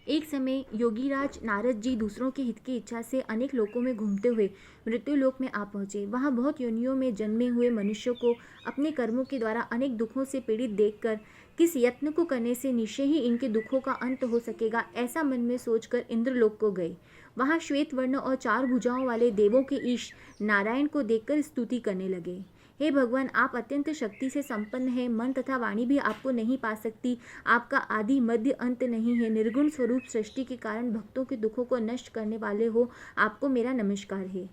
एक समय योगीराज नारद जी दूसरों के हित की इच्छा से अनेक लोकों में घूमते हुए मृत्यु लोक में आ पहुँचे। वहाँ बहुत योनियों में जन्मे हुए मनुष्यों को अपने कर्मों के द्वारा अनेक दुखों से पीड़ित देखकर किस यत्न को करने से निश्चय ही इनके दुखों का अंत हो सकेगा, ऐसा मन में सोचकर इंद्रलोक को गए। वहाँ श्वेत वर्ण और 4 भुजाओं वाले देवों के ईश नारायण को देखकर स्तुति करने लगे। हे भगवान, आप अत्यंत शक्ति से संपन्न हैं, मन तथा वाणी भी आपको नहीं पा सकती। आपका आदि मध्य अंत नहीं है। निर्गुण स्वरूप सृष्टि के कारण भक्तों के दुखों को नष्ट करने वाले हो, आपको मेरा नमस्कार है।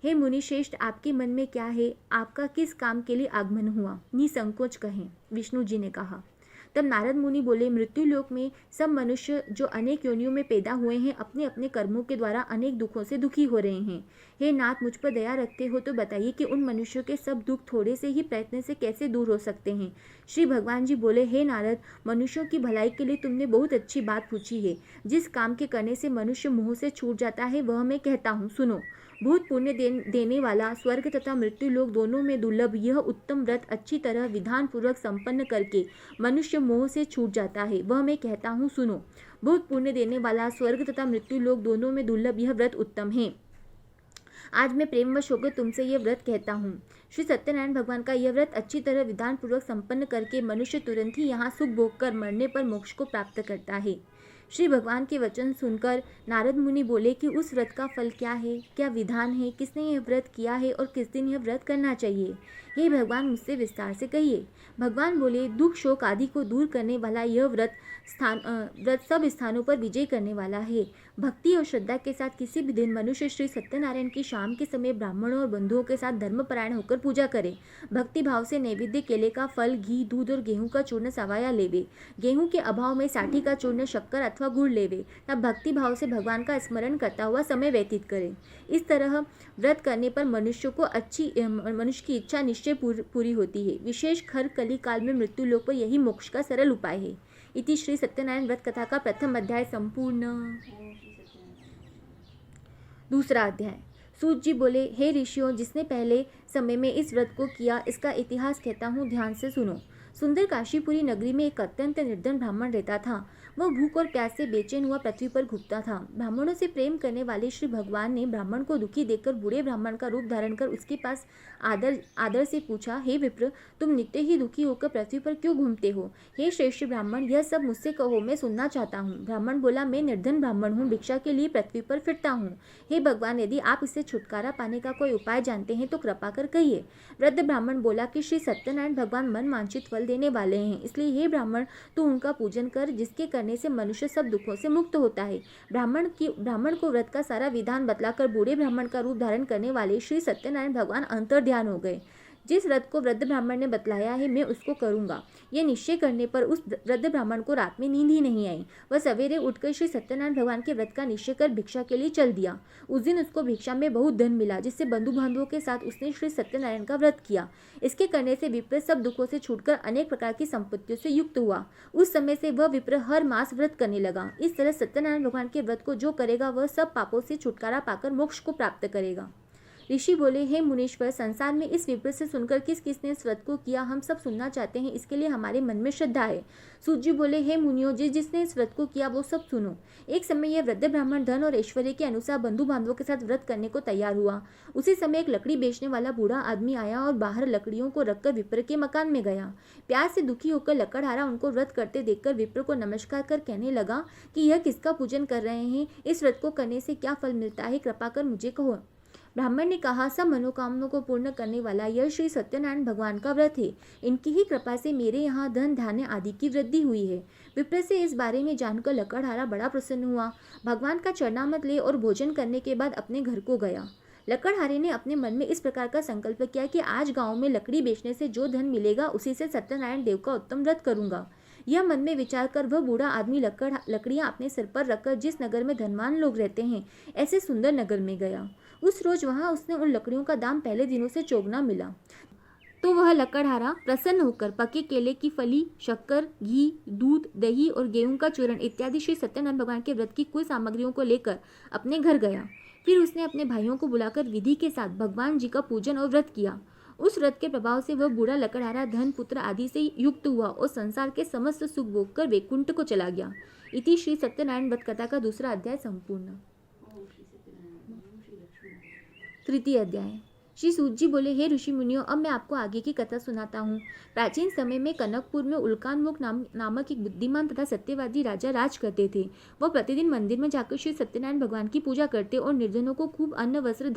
हे मुनिश्रेष्ठ, आपके मन में क्या है? आपका किस काम के लिए आगमन हुआ? निसंकोच कहें, विष्णु जी ने कहा। तब नारद मुनि बोले, मृत्यु लोक में सब मनुष्य जो अनेक योनियों में पैदा हुए हैं अपने अपने कर्मों के द्वारा अनेक दुखों से दुखी हो रहे हैं। हे नाथ, मुझ पर दया रखते हो तो बताइए कि उन मनुष्यों के सब दुख थोड़े से ही प्रयत्न से कैसे दूर हो सकते हैं। श्री भगवान जी बोले, हे नारद, मनुष्यों की भलाई के लिए तुमने बहुत अच्छी बात पूछी है। जिस काम के करने से मनुष्य मोह से छूट जाता है वह मैं कहता हूँ, सुनो। भूत पुण्य देने वाला स्वर्ग तथा मृत्यु लोक दोनों में दुर्लभ यह उत्तम व्रत अच्छी तरह विधान पूर्वक संपन्न करके मनुष्य मोह से छूट जाता है, वह मैं कहता हूँ, सुनो। भूत पुण्य देने वाला स्वर्ग तथा मृत्यु लोक दोनों में दुर्लभ यह व्रत उत्तम है। आज मैं प्रेमवश होकर तुमसे यह व्रत कहता हूँ। श्री सत्यनारायण भगवान का यह व्रत अच्छी तरह विधान पूर्वक संपन्न करके मनुष्य तुरंत ही यहाँ सुख भोग कर मरने पर मोक्ष को प्राप्त करता है। श्री भगवान के वचन सुनकर नारद मुनि बोले कि उस व्रत का फल क्या है, क्या विधान है, किसने यह व्रत किया है और किस दिन यह व्रत करना चाहिए? हे भगवान, मुझसे विस्तार से कहिए। भगवान बोले, दुख शोक आदि को दूर करने वाला यह व्रत सब स्थानों पर विजय करने वाला है। भक्ति और श्रद्धा के साथ किसी भी दिन मनुष्य श्री सत्यनारायण की शाम के समय ब्राह्मणों और बंधुओं के साथ धर्मपरायण होकर पूजा करे। भक्ति भाव से नैवेद्य केले का फल, घी, दूध और गेहूं का चूर्ण सवाया लेवे। गेहूं के अभाव में साठी का चूर्ण, शक्कर अथवा गुड़ लेवे। तब भक्ति भाव से भगवान का स्मरण करता हुआ समय व्यतीत करे। इस तरह व्रत करने पर मनुष्य की इच्छा निश्चय पूरी होती है। विशेष खर कली काल में मृत्यु लोक पर यही मोक्ष का सरल उपाय है। इति श्री सत्यनारायण व्रत कथा का प्रथम अध्याय संपूर्ण। दूसरा अध्याय। सूत जी बोले, हे ऋषियों, जिसने पहले समय में इस व्रत को किया इसका इतिहास कहता हूँ, ध्यान से सुनो। सुंदर काशीपुरी नगरी में एक अत्यंत निर्धन ब्राह्मण रहता था। वह भूख और प्यास से बेचैन हुआ पृथ्वी पर घूमता था। ब्राह्मणों से प्रेम करने वाले श्री भगवान ने ब्राह्मण को दुखी देखकर बूढ़े ब्राह्मण का रूप धारण कर उसके पास आदर से पूछा, हे विप्र, तुम नित्य ही दुखी होकर पृथ्वी पर क्यों घूमते हो? हे श्रेष्ठ ब्राह्मण, यह सब मुझसे कहो, मैं सुनना चाहता हूँ। ब्राह्मण बोला, मैं निर्धन ब्राह्मण हूँ, भिक्षा के लिए पृथ्वी पर फिरता हूँ। हे भगवान, यदि आप इससे छुटकारा पाने का कोई उपाय जानते हैं तो कृपा कर कहिए। वृद्ध ब्राह्मण बोला कि श्री सत्यनारायण भगवान मन वांछित फल देने वाले हैं, इसलिए हे ब्राह्मण, तू उनका पूजन कर, जिसके करने से मनुष्य सब दुखों से मुक्त होता है। ब्राह्मण को व्रत का सारा विधान बतलाकर बूढ़े ब्राह्मण का रूप धारण करने वाले श्री सत्यनारायण भगवान अंतर्ध्यान हो गए। जिस व्रत को वृद्ध ब्राह्मण ने बतलाया है मैं उसको करूंगा। यह निश्चय करने पर उस वृद्ध ब्राह्मण को रात में नींद ही नहीं आई। वह सवेरे उठकर श्री सत्यनारायण भगवान के व्रत का निश्चय कर भिक्षा के लिए चल दिया। उस दिन उसको भिक्षा में बहुत धन मिला, जिससे बंधु बांधवों के साथ उसने श्री सत्यनारायण का व्रत किया। इसके करने से विप्र सब दुखों से छूटकर अनेक प्रकार की संपत्तियों से युक्त हुआ। उस समय से वह विप्र हर मास व्रत करने लगा। इस तरह सत्यनारायण भगवान के व्रत को जो करेगा वह सब पापों से छुटकारा पाकर मोक्ष को प्राप्त करेगा। ऋषि बोले, हे मुनीश्वर, संसार में इस विप्र से सुनकर किस किसने इस व्रत को किया हम सब सुनना चाहते हैं, इसके लिए हमारे मन में श्रद्धा है। सूत जी बोले, हे मुनियों, जिसने इस व्रत को किया वो सब सुनो। एक समय यह वृद्ध ब्राह्मण धन और ऐश्वर्य के अनुसार बंधु बांधवों के साथ व्रत करने को तैयार हुआ। उसी समय एक लकड़ी बेचने वाला बूढ़ा आदमी आया और बाहर लकड़ियों को रखकर विप्र के मकान में गया। प्यास से दुखी होकर लकड़हारा उनको व्रत करते देखकर विप्र को नमस्कार कर कहने लगा कि यह किसका पूजन कर रहे हैं, इस व्रत को करने से क्या फल मिलता है, कृपा कर मुझे कहो। ब्राह्मण ने कहा, सब मनोकामनाओं को पूर्ण करने वाला यह श्री सत्यनारायण भगवान का व्रत है। इनकी ही कृपा से मेरे यहाँ धन धान्य आदि की वृद्धि हुई है। विप्र से इस बारे में जानकर लकड़हारा बड़ा प्रसन्न हुआ। भगवान का चरणामृत ले और भोजन करने के बाद अपने घर को गया। लकड़हारे ने अपने मन में इस प्रकार का संकल्प किया कि आज गाँव में लकड़ी बेचने से जो धन मिलेगा उसी से सत्यनारायण देव का उत्तम व्रत करूंगा। यह मन में विचार कर वह बूढ़ा आदमी लकड़ियां अपने सिर पर रखकर जिस नगर में धनवान लोग रहते हैं ऐसे सुंदर नगर में गया। उस रोज वहां उसने उन लकड़ियों का दाम पहले दिनों से चौगुना मिला। तो वह लकड़हारा प्रसन्न होकर पके केले की फली, शक्कर, घी, दूध, दही और गेहूं का चूर्ण इत्यादि श्री सत्यनारायण भगवान के व्रत की कुल सामग्रियों को लेकर अपने घर गया। फिर उसने अपने भाइयों को बुलाकर विधि के साथ भगवान जी का पूजन और व्रत किया। उस व्रत के प्रभाव से वह बूढ़ा लकड़हारा धन पुत्र आदि से युक्त हुआ और संसार के समस्त सुख भोग कर वैकुंठ को चला गया। इति श्री सत्यनारायण व्रत कथा का दूसरा अध्याय संपूर्ण। तृतीय अध्याय। श्री सूत जी बोले, हे ऋषि मुनियों, अब मैं आपको आगे की कथा सुनाता हूँ। प्राचीन समय में कनकपुर में उल्कान्मुख नामक एक बुद्धिमान तथा सत्यवादी राजा राज करते थे। वह प्रतिदिन मंदिर में जाकर श्री सत्यनारायण भगवान की पूजा करते और निर्जनों को खूब अन्न वस्त्र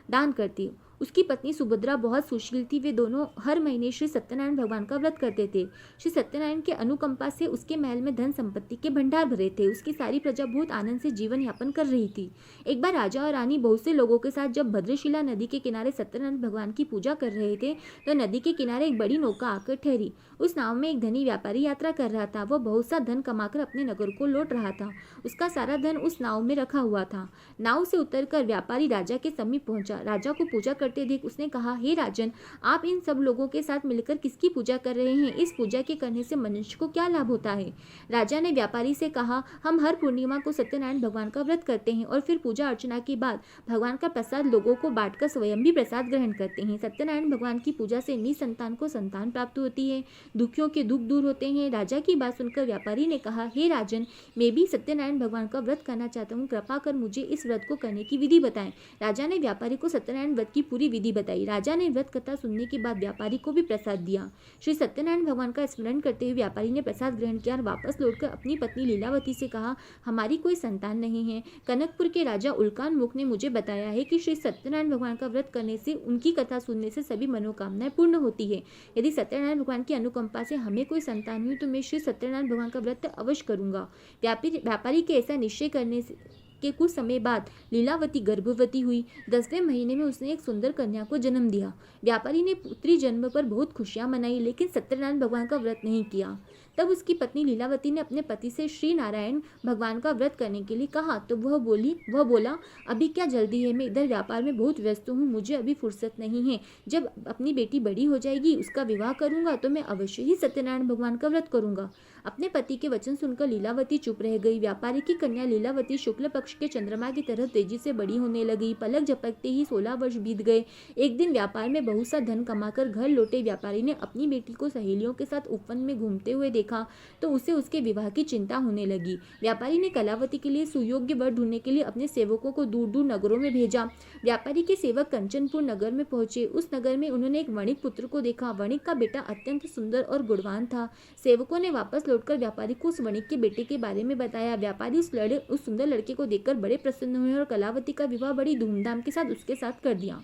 दान करते। उसकी पत्नी सुभद्रा बहुत सुशील थी। वे दोनों हर महीने श्री सत्यनारायण भगवान का व्रत करते थे। श्री सत्यनारायण के अनुकंपा से उसके महल में धन संपत्ति के भंडार भरे थे। उसकी सारी प्रजा बहुत आनंद से जीवन यापन कर रही थी। एक बार राजा और रानी बहुत से लोगों के साथ जब भद्रशिला नदी के किनारे सत्यनारायण भगवान की पूजा कर रहे थे तो नदी के किनारे एक बड़ी नौका आकर ठहरी। उस नाव में एक धनी व्यापारी यात्रा कर रहा था। वह बहुत सा धन कमाकर अपने नगर को लौट रहा था। उसका सारा धन उस नाव में रखा हुआ था। नाव से उतरकर व्यापारी राजा के समीप पहुंचा। राजा को पूजा करते देख उसने कहा, हे राजन, आप इन सब लोगों के साथ मिलकर किसकी पूजा कर रहे हैं? इस पूजा के करने से मनुष्य को क्या लाभ होता है? राजा ने व्यापारी से कहा, हम हर पूर्णिमा को सत्यनारायण भगवान का व्रत करते हैं और फिर पूजा अर्चना के बाद भगवान का प्रसाद लोगों को बांटकर स्वयं भी प्रसाद ग्रहण करते हैं। सत्यनारायण भगवान की पूजा से निसंतान को संतान प्राप्त होती है, दुखियों के दुख दूर होते हैं। राजा की बात सुनकर व्यापारी ने कहा, हे राजन, मैं भी सत्यनारायण भगवान का व्रत करना चाहता हूँ। कृपा कर मुझे इस व्रत को करने की विधि बताएं। राजा ने व्यापारी को सत्यनारायण व्रत की पूरी विधि बताई। राजा ने व्रत कथा सुनने के बाद व्यापारी को भी प्रसाद दिया। श्री सत्यनारायण भगवान का स्मरण करते हुए व्यापारी ने प्रसाद ग्रहण किया और वापस लौटकर अपनी पत्नी लीलावती से कहा, हमारी कोई संतान नहीं है। कनकपुर के राजा उल्कान्मुख ने मुझे बताया है कि श्री सत्यनारायण भगवान का व्रत करने से, उनकी कथा सुनने से सभी मनोकामनाएं पूर्ण होती है। यदि सत्यनारायण भगवान की अनुकंपा से हमें कोई संतान हुई तो मैं श्री सत्यनारायण भगवान का व्रत अवश्य करूंगा। व्यापारी के ऐसा निश्चय करने के कुछ समय बाद लीलावती गर्भवती हुई। 10वें महीने में उसने एक सुंदर कन्या को जन्म दिया। व्यापारी ने पुत्री जन्म पर बहुत खुशियां मनाई, लेकिन सत्यनारायण भगवान का व्रत नहीं किया। तब उसकी पत्नी लीलावती ने अपने पति से श्री नारायण भगवान का व्रत करने के लिए कहा तो वह बोला, अभी क्या जल्दी है, मैं इधर व्यापार में बहुत व्यस्त हूँ, मुझे अभी फुर्सत नहीं है। जब अपनी बेटी बड़ी हो जाएगी, उसका विवाह करूंगा तो मैं अवश्य ही सत्यनारायण भगवान का व्रत करूंगा। अपने पति के वचन सुनकर लीलावती चुप रह गई। व्यापारी की कन्या लीलावती शुक्ल पक्ष के चंद्रमा की तरह तेजी से बड़ी होने लगी। पलक झपकते ही 16 वर्ष बीत गए। एक दिन व्यापार में बहुत सा धन कमाकर घर लौटे व्यापारी ने अपनी बेटी को सहेलियों के साथ उपवन में घूमते हुए देखा तो उसे उसके विवाह की चिंता होने लगी। व्यापारी ने कलावती के लिए सुयोग्य वर ढूंढने के लिए अपने सेवकों को दूर दूर नगरों में भेजा। व्यापारी के सेवक कंचनपुर नगर में पहुंचे। उस नगर में उन्होंने एक वणिक पुत्र को देखा। वणिक का बेटा अत्यंत सुंदर और गुणवान था। सेवकों ने वापस लौटकर व्यापारी को उस वणिक के बेटे के बारे में बताया। व्यापारी उस सुंदर लड़के को देखकर बड़े प्रसन्न हुए और कलावती का विवाह बड़ी धूमधाम के साथ उसके साथ कर दिया।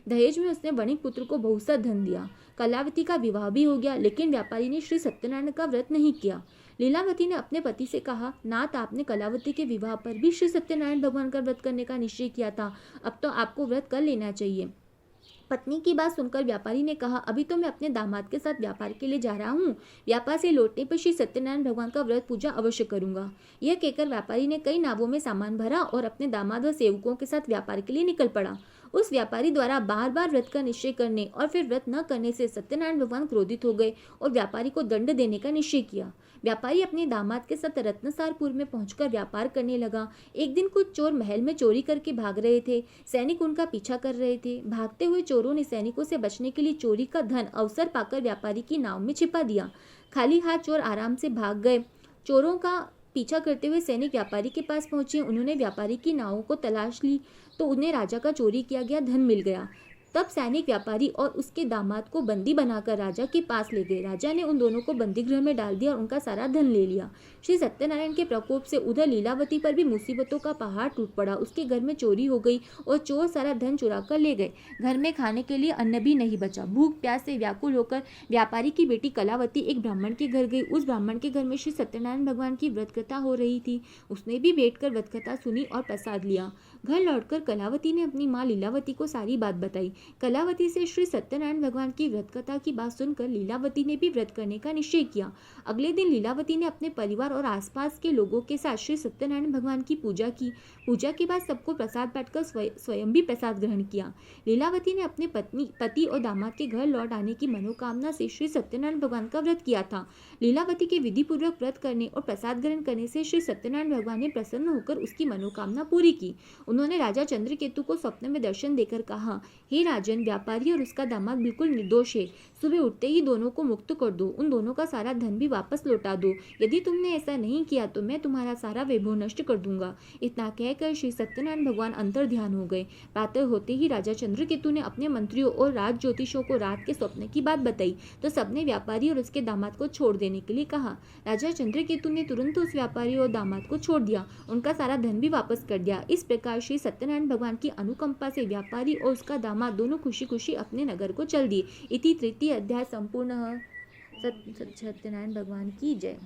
दहेज में उसने वणिक पुत्र को बहुत सा धन दिया। कलावती का विवाह भी हो गया, लेकिन व्यापारी ने श्री सत्यनारायण का व्रत नहीं किया। लीलावती ने अपने पति से कहा, नाथ, आपने कलावती के विवाह पर भी श्री सत्यनारायण भगवान का व्रत करने का निश्चय किया था, अब तो आपको व्रत कर लेना चाहिए। पत्नी की बात सुनकर व्यापारी ने कहा, अभी तो मैं अपने दामाद के साथ व्यापार के लिए जा रहा हूँ। व्यापार से लौटने पर श्री सत्यनारायण भगवान का व्रत पूजा अवश्य करूंगा। यह कहकर व्यापारी ने कई नावों में सामान भरा और अपने दामाद व सेवकों के साथ व्यापार के लिए निकल पड़ा। उस व्यापारी द्वारा बार बार व्रत का निश्चय करने और फिर व्रत न करने से सत्यनारायण भगवान क्रोधित हो गए और व्यापारी को दंड देने का निश्चय किया। व्यापारी अपने दामाद के साथ रत्नसारपुर में पहुंचकर व्यापार करने लगा। एक दिन कुछ चोर महल में चोरी करके भाग रहे थे। सैनिक उनका पीछा कर रहे थे। भागते हुए चोरों ने सैनिकों से बचने के लिए चोरी का धन अवसर पाकर व्यापारी की नाव में छिपा दिया। खाली हाथ चोर आराम से भाग गए। चोरों का पीछा करते हुए सैनिक व्यापारी के पास पहुंचे। उन्होंने व्यापारी की नावों को तलाश ली तो उन्हें राजा का चोरी किया गया धन मिल गया। तब सैनिक व्यापारी और उसके दामाद को बंदी बनाकर राजा के पास ले गए। राजा ने उन दोनों को बंदी गृह में डाल दिया और उनका सारा धन ले लिया। श्री सत्यनारायण के प्रकोप से उधर लीलावती पर भी मुसीबतों का पहाड़ टूट पड़ा। उसके घर में चोरी हो गई और चोर सारा धन चुरा कर ले गए। घर में खाने के लिए अन्न भी नहीं बचा। भूख प्यास से व्याकुल होकर व्यापारी की बेटी कलावती एक ब्राह्मण के घर गई। उस ब्राह्मण के घर में श्री सत्यनारायण भगवान की व्रत कथा हो रही थी। उसने भी बैठकर व्रत कथा सुनी और प्रसाद लिया। घर लौटकर कलावती ने अपनी माँ लीलावती को सारी बात बताई। कलावती से श्री सत्यनारायण भगवान की व्रत कथा की बात सुनकर लीलावती ने भी व्रत करने का निश्चय किया। अगले दिन लीलावती ने अपने परिवार और आसपास के लोगों के साथ श्री सत्यनारायण भगवान की पूजा की। पूजा के बाद सबको प्रसाद बांटकर स्वयं भी प्रसाद ग्रहण किया। लीलावती ने अपने पति और दामाद के घर लौट आने की मनोकामना से श्री सत्यनारायण भगवान का व्रत किया था। लीलावती के विधि पूर्वक व्रत करने और प्रसाद ग्रहण करने से श्री सत्यनारायण भगवान ने प्रसन्न होकर उसकी मनोकामना पूरी की। उन्होंने राजा चंद्रकेतु को स्वप्न में दर्शन देकर कहा, हे राजन, व्यापारी और उसका दामाद बिल्कुल निर्दोष है। सुबह उठते ही दोनों को मुक्त कर दो, उन दोनों का सारा धन भी वापस लौटा दो। यदि तुमने ऐसा नहीं किया तो मैं तुम्हारा सारा वैभव नष्ट कर दूंगा। इतना कहकर श्री सत्यनारायण भगवान अंतर ध्यान हो गए। प्रातः होते ही राजा चंद्रकेतु ने अपने मंत्रियों और राज ज्योतिषों को रात के स्वप्न की बात बताई तो सबने व्यापारी और उसके दामाद को छोड़ देने के लिए कहा। राजा चंद्रकेतु ने तुरंत उस व्यापारी और दामाद को छोड़ दिया, उनका सारा धन भी वापस कर दिया। इस प्रकार श्री सत्यनारायण भगवान की अनुकंपा से व्यापारी और उसका दामाद दोनों खुशी खुशी अपने नगर को चल दिए। इति तृतीय अध्याय संपूर्ण। सत्यनारायण भगवान की जय।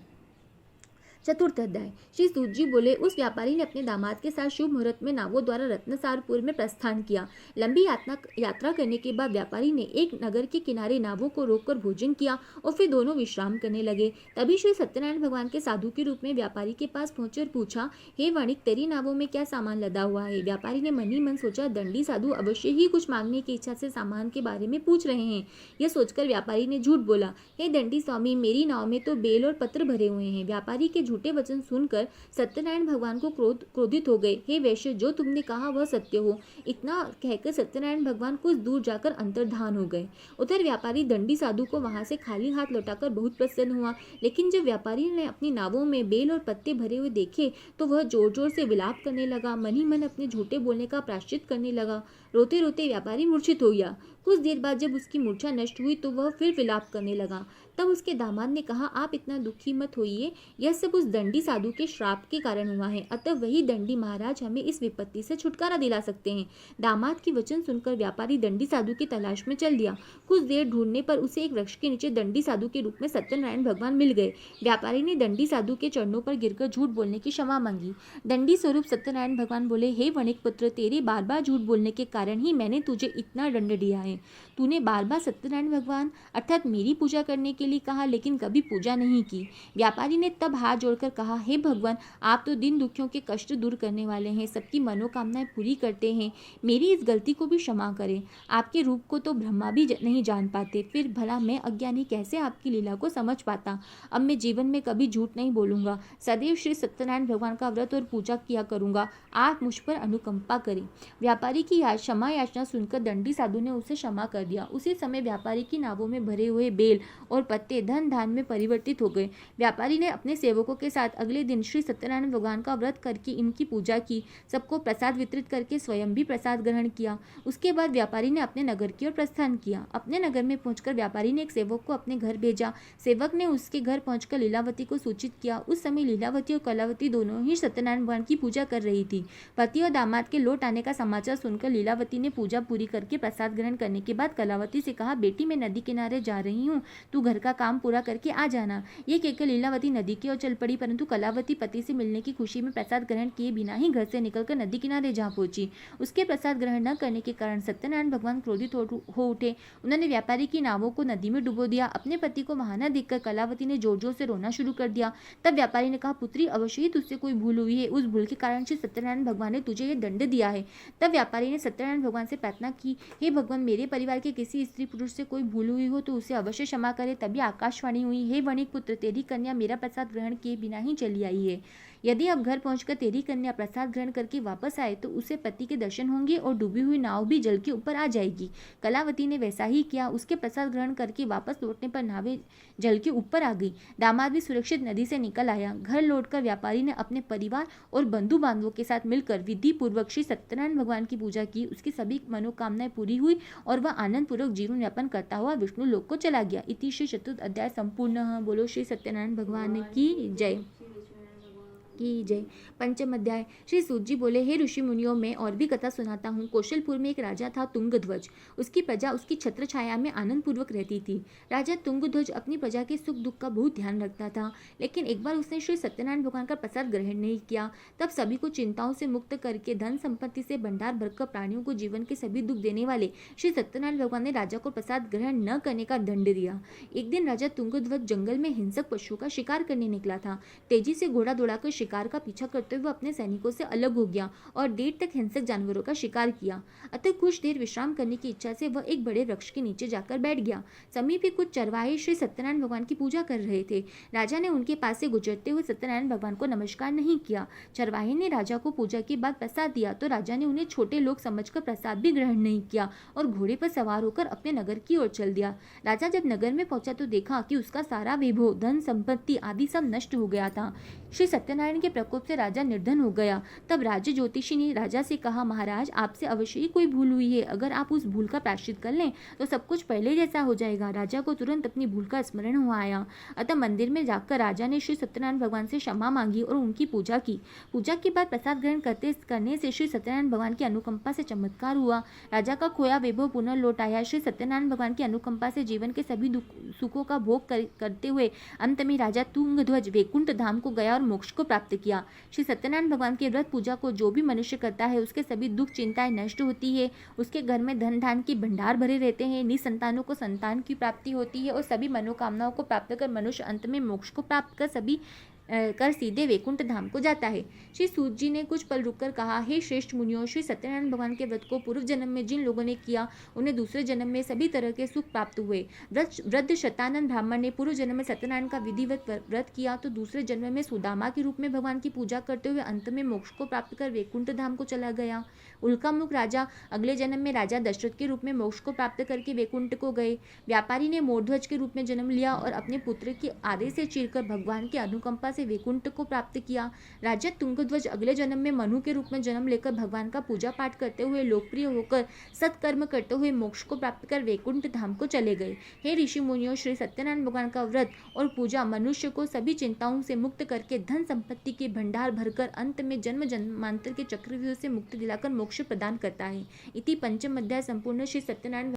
चतुर्थ अध्याय। श्री सूत जी बोले, उस व्यापारी ने अपने दामाद के साथ शुभ मुहूर्त में नावों द्वारा रत्नसारपुर में प्रस्थान किया। लंबी यात्रा करने के बाद व्यापारी ने एक नगर के किनारे नावों को रोककर भोजन किया और फिर दोनों विश्राम करने लगे। तभी श्री सत्यनारायण भगवान के साधु के रूप में व्यापारी के पास पहुंचकर पूछा, हे वणिक, तेरी नावों में क्या सामान लदा हुआ है? व्यापारी ने मन ही मन सोचा, दंडी साधु अवश्य ही कुछ मांगने की इच्छा से सामान के बारे में पूछ रहे हैं। यह सोचकर व्यापारी ने झूठ बोला, हे दंडी स्वामी, मेरी नाव में तो बेल और पत्र भरे हुए हैं। व्यापारी के झूठे वचन सुनकर सत्यनारायण भगवान को क्रोधित हो गए। हे वैश्य, जो तुमने कहा वह सत्य हो। इतना कहकर सत्यनारायण भगवान कुछ दूर जाकर अंतर्धान हो गए। उधर व्यापारी दंडी साधु को वहां से खाली हाथ लौटाकर बहुत प्रसन्न हुआ, लेकिन जब व्यापारी ने अपनी नावों में बेल और पत्ते भरे हुए देखे तो वह जोर जोर से विलाप करने लगा, मन ही मन अपने झूठे बोलने का प्रायश्चित करने लगा। रोते रोते व्यापारी मूर्छित हो गया। कुछ देर बाद जब उसकी मूर्छा नष्ट हुई तो वह फिर विलाप करने लगा। तब उसके दामाद ने कहा, आप इतना दुखी मत होइए, यह सब उस दंडी साधु के श्राप के कारण हुआ है, अतः वही दंडी महाराज हमें इस विपत्ति से छुटकारा दिला सकते हैं। दामाद की वचन सुनकर व्यापारी दंडी साधु की तलाश में चल दिया। कुछ देर ढूंढने पर उसे एक वृक्ष के नीचे दंडी साधु के रूप में सत्यनारायण भगवान मिल गए। व्यापारी ने दंडी साधु के चरणों पर गिरकर झूठ बोलने की क्षमा मांगी। दंडी स्वरूप सत्यनारायण भगवान बोले, हे वणिक पुत्र, तेरे बार बार झूठ बोलने के कारण ही मैंने तुझे इतना दंड दिया है। तूने बार बार सत्यनारायण भगवान अर्थात मेरी पूजा करने के लिए कहा, लेकिन कभी पूजा नहीं की। व्यापारी ने तब हाथ जोड़कर कहा, हे भगवान, आप तो दिन दुखियों के कष्ट दूर करने वाले हैं, सबकी मनोकामनाएं पूरी करते हैं, मेरी इस गलती को भी क्षमा करें। आपके रूप को तो ब्रह्मा भी नहीं जान पाते, फिर भला मैं अज्ञानी कैसे आपकी लीला को समझ पाता। अब मैं जीवन में कभी झूठ नहीं बोलूंगा, सदैव श्री सत्यनारायण भगवान का व्रत और पूजा किया करूंगा। आप मुझ पर अनुकंपा करें। व्यापारी की क्षमा याचना सुनकर दंडी साधु ने उसे क्षमा कर दिया। उसी समय व्यापारी की नावों में भरे हुए बेल और पत्ते धन धान में परिवर्तित हो गए। व्यापारी ने अपने सेवकों के साथ अगले दिन श्री सत्यनारायण भगवान का व्रत करके इनकी पूजा की, सबको प्रसाद वितरित करके स्वयं भी प्रसाद ग्रहण किया। उसके बाद व्यापारी ने अपने नगर की ओर प्रस्थान किया। अपने नगर में पहुंचकर व्यापारी ने एक सेवक को अपने घर भेजा। सेवक ने उसके घर पहुंचकर लीलावती को सूचित किया। उस समय लीलावती और कलावती दोनों ही सत्यनारायण भगवान की पूजा कर रही थी। पति और दामाद के लौट आने का समाचार सुनकर लीलावती ने पूजा पूरी करके प्रसाद ग्रहण करने के बाद कलावती से कहा, बेटी, मैं नदी किनारे जा रही हूँ, तू घर का काम पूरा करके आ जाना। ये कहकर लीलावती नदी की ओर चल पड़ी, परंतु कलावती पति से मिलने की खुशी में प्रसाद ग्रहण किए बिना ही घर से निकलकर नदी किनारे जा पहुंची। उसके प्रसाद ग्रहण न करने के कारण सत्यनारायण भगवान क्रोधित हो उठे। उन्होंने व्यापारी की नावों को नदी में डुबो दिया। अपने पति को वहां न देखकर कलावती ने जोर जोर से रोना शुरू कर दिया। तब व्यापारी ने कहा, पुत्री, अवश्य ही तुझसे कोई भूल हुई है, उस भूल के कारण श्री सत्यनारायण भगवान ने तुझे ये दंड दिया है। तब व्यापारी ने सत्यनारायण भगवान से प्रार्थना की, हे भगवान, मेरे परिवार के किसी स्त्री पुरुष से कोई भूल हुई हो तो उसे अवश्य क्षमा करे। तभी आकाशवाणी हुई, हे वणिक पुत्र, तेरी कन्या मेरा प्रसाद ग्रहण किए बिना ही चली आई है। यदि अब घर पहुंचकर तेरी कन्या प्रसाद ग्रहण करके वापस आए तो उसे पति के दर्शन होंगे और डूबी हुई नाव भी जल के ऊपर आ जाएगी। कलावती ने वैसा ही किया। उसके प्रसाद ग्रहण करके वापस लौटने पर नावें जल के ऊपर आ गई। दामाद भी सुरक्षित नदी से निकल आया। घर लौटकर व्यापारी ने अपने परिवार और बंधु बांधवों के साथ मिलकर विधि पूर्वक श्री सत्यनारायण भगवान की पूजा की। उसकी सभी मनोकामनाएं पूरी हुई और वह आनंद पूर्वक जीवन यापन करता हुआ विष्णु लोक को चला गया। इति श्री चतुर्थ अध्याय संपूर्ण। बोलो श्री सत्यनारायण भगवान की जय की जय। पंचम अध्याय। श्री सूत जी बोले, हे ऋषि मुनियों, मैं और भी कथा सुनाता हूँ। कौशलपुर में एक राजा था, तुंगध्वज। उसकी प्रजा उसकी छत्र छाया में आनंद पूर्वक रहती थी। राजा तुंगध्वज अपनी प्रजा के सुख दुख का बहुत ध्यान रखता था, लेकिन एक बार उसने श्री सत्यनारायण भगवान का प्रसाद ग्रहण नहीं किया। तब सभी को चिंताओं से मुक्त करके धन संपत्ति से भंडार भरकर प्राणियों को जीवन के सभी दुख देने वाले श्री सत्यनारायण भगवान ने राजा को प्रसाद ग्रहण न करने का दंड दिया। एक दिन राजा तुंगध्वज जंगल में हिंसक पशुओं का शिकार करने निकला था। तेजी से घोड़ा दौड़ाकर शिकार शिकार का पीछा करते हुए अपने सैनिकों से अलग हो गया और देर तक हिंसक जानवरों का शिकार किया। अतः कुछ देर विश्राम करने की इच्छा से वह एक बड़े वृक्ष के नीचे जाकर बैठ गया। समीप ही कुछ चरवाहे श्री सत्यनारायण भगवान की पूजा कर रहे थे। राजा ने उनके पास से गुजरते हुए सत्यनारायण भगवान को नमस्कार नहीं किया। चरवाहे ने राजा को पूजा के बाद प्रसाद दिया तो राजा ने उन्हें छोटे लोग समझकर प्रसाद भी ग्रहण नहीं किया और घोड़े पर सवार होकर अपने नगर की ओर चल दिया। राजा जब नगर में पहुंचा तो देखा कि उसका सारा वैभव, धन संपत्ति आदि सब नष्ट हो गया था। श्री सत्यनारायण के प्रकोप से राजा निर्धन हो गया। तब राज्य ज्योतिषी ने राजा से कहा, महाराज, आपसे अवश्य ही कोई भूल हुई है। अगर आप उस भूल का प्रायश्चित कर लें तो सब कुछ पहले जैसा हो जाएगा। राजा को तुरंत अपनी भूल का स्मरण हुआ आया। अतः मंदिर में जाकर राजा ने श्री सत्यनारायण भगवान से क्षमा मांगी और उनकी पूजा की। पूजा के बाद प्रसाद ग्रहण करने से श्री सत्यनारायण भगवान की अनुकंपा से चमत्कार हुआ। राजा का खोया वैभव पुनः लौट आया। श्री सत्यनारायण भगवान की अनुकंपा से जीवन के सभी सुखों का भोग करते हुए अंत में राजा तुंगध्वज वैकुंठ धाम को गया और मोक्ष को प्राप्त किया। श्री सत्यनारायण भगवान की व्रत पूजा को जो भी मनुष्य करता है उसके सभी दुख चिंताएं नष्ट होती है। उसके घर में धन धान की भंडार भरे रहते हैं। निसंतानों को संतान की प्राप्ति होती है और सभी मनोकामनाओं को प्राप्त कर मनुष्य अंत में मोक्ष को प्राप्त कर सीधे वैकुंठ धाम को जाता है। श्री सूत जी ने कुछ पल रुककर कहा, हे श्रेष्ठ मुनियों, श्री सत्यनारायण भगवान के व्रत को पूर्व जन्म में जिन लोगों ने किया उन्हें दूसरे जन्म में सभी तरह के सुख प्राप्त हुए। वृद्ध शतानंद ब्राह्मण ने पूर्व जन्म में सत्यनारायण का विधिवत व्रत किया तो दूसरे जन्म में सुदामा के रूप में भगवान की पूजा करते हुए अंत में मोक्ष को प्राप्त कर वैकुंठ धाम को चला गया। उल्कामुख राजा अगले जन्म में राजा दशरथ के रूप में मोक्ष को प्राप्त करके वैकुंठ को गए। व्यापारी ने मोरध्वज के रूप में जन्म लिया और अपने पुत्र के आधे से चीरकर भगवान की अनुकंपा से वैकुंठ को प्राप्त किया। राजा तुंगध्वज अगले जन्म में मनु के रूप में जन्म लेकर भगवान का पूजा पाठ करते हुए लोकप्रिय होकर सत्कर्म करते हुए मोक्ष को प्राप्त कर वैकुंठ धाम को चले गए। हे ऋषि मुनियों, श्री सत्यनारायण भगवान का व्रत और पूजा मनुष्य को सभी चिंताओं से मुक्त करके धन संपत्ति के भंडार भरकर अंत में जन्म जन्मांतर के चक्रव्यूह से मुक्ति दिलाकर मोक्ष प्रदान करता है। इति पंचम अध्याय संपूर्ण। श्री सत्यनारायण